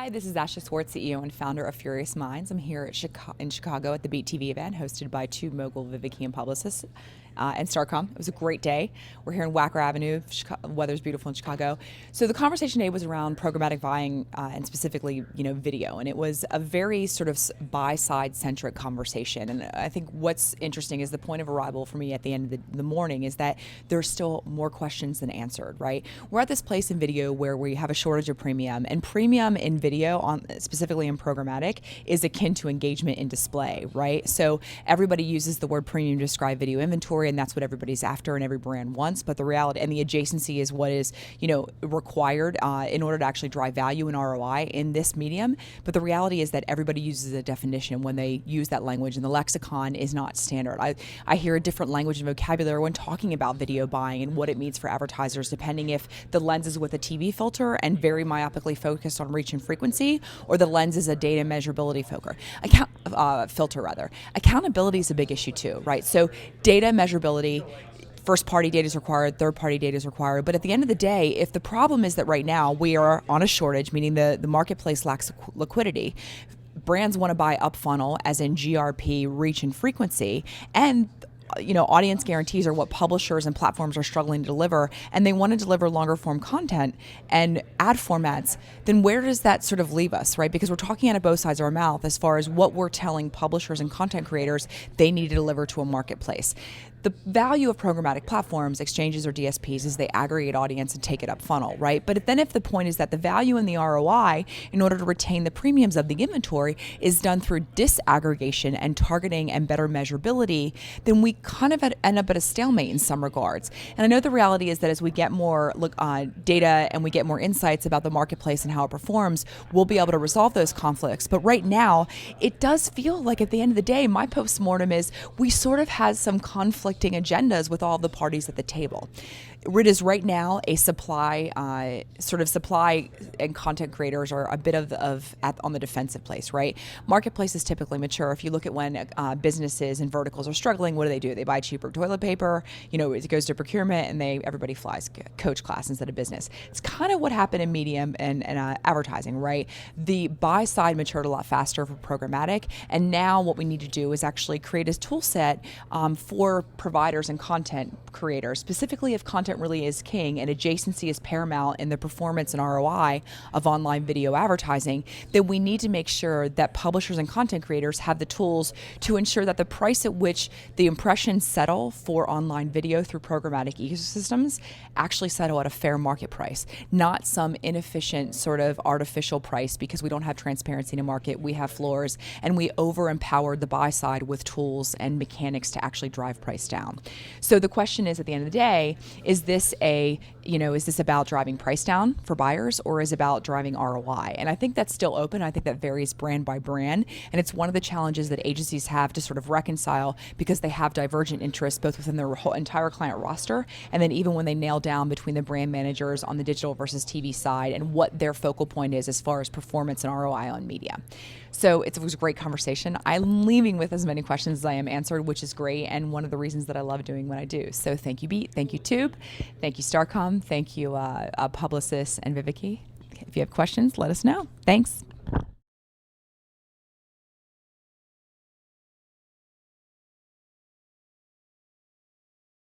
Hi, this is Swartz, CEO and founder of Furious Minds. I'm here in Chicago at the Beat TV event hosted by TubeMogul, VivaKi, and Publicis. And Starcom. It was a great day. We're here in Wacker Avenue. Weather's beautiful in Chicago. So the conversation today was around programmatic buying and specifically, video. And it was a very sort of buy-side centric conversation. And I think what's interesting is the point of arrival for me at the end of the morning is that there's still more questions than answered, right? We're at this place in video where we have a shortage of premium, and premium in video, specifically in programmatic, is akin to engagement in display, right? So everybody uses the word premium to describe video inventory, and that's what everybody's after and every brand wants. But the reality and the adjacency is what is, required in order to actually drive value and ROI in this medium. But the reality is that everybody uses a definition when they use that language, and the lexicon is not standard. I hear a different language and vocabulary when talking about video buying and what it means for advertisers, depending if the lens is with a TV filter and very myopically focused on reach and frequency, or the lens is a data measurability filter. Accountability is a big issue too, right? So data measurability, first-party data is required, third-party data is required. But at the end of the day, if the problem is that right now we are on a shortage, meaning the marketplace lacks liquidity, brands want to buy up funnel, as in GRP, reach and frequency, and audience guarantees are what publishers and platforms are struggling to deliver, and they want to deliver longer form content and ad formats, then where does that sort of leave us, right? Because we're talking out of both sides of our mouth as far as what we're telling publishers and content creators they need to deliver to a marketplace. The value of programmatic platforms, exchanges or DSPs, is they aggregate audience and take it up funnel, right? But then if the point is that the value and the ROI, in order to retain the premiums of the inventory, is done through disaggregation and targeting and better measurability, then we kind of end up at a stalemate in some regards. And I know the reality is that as we get more data and we get more insights about the marketplace and how it performs, we'll be able to resolve those conflicts. But right now, it does feel like at the end of the day, my postmortem is we sort of had some conflicting agendas with all the parties at the table. It is right now a supply and content creators are a bit on the defensive place, right? Marketplace is typically mature. If you look at when businesses and verticals are struggling, what do? They buy cheaper toilet paper, it goes to procurement, and everybody flies coach class instead of business. It's kind of what happened in medium and advertising, right? The buy side matured a lot faster for programmatic, and now what we need to do is actually create a tool set for providers and content creators, specifically if content really is king and adjacency is paramount in the performance and ROI of online video advertising, then we need to make sure that publishers and content creators have the tools to ensure that the price at which the impressions settle for online video through programmatic ecosystems actually settle at a fair market price, not some inefficient sort of artificial price because we don't have transparency in a market, we have floors, and we over-empowered the buy side with tools and mechanics to actually drive price down. So the question is, at the end of the day, is this about driving price down for buyers, or is it about driving ROI? And I think that's still open. I think that varies brand by brand. And it's one of the challenges that agencies have to sort of reconcile because they have divergent interests both within their whole entire client roster, and then even when they nail down between the brand managers on the digital versus TV side and what their focal point is as far as performance and ROI on media. So it was a great conversation. I'm leaving with as many questions as I am answered, which is great, and one of the reasons that I love doing what I do. So thank you, Beat. Thank you, Tube. Thank you, Starcom. Thank you, Publicis and VivaKi. If you have questions, let us know. Thanks.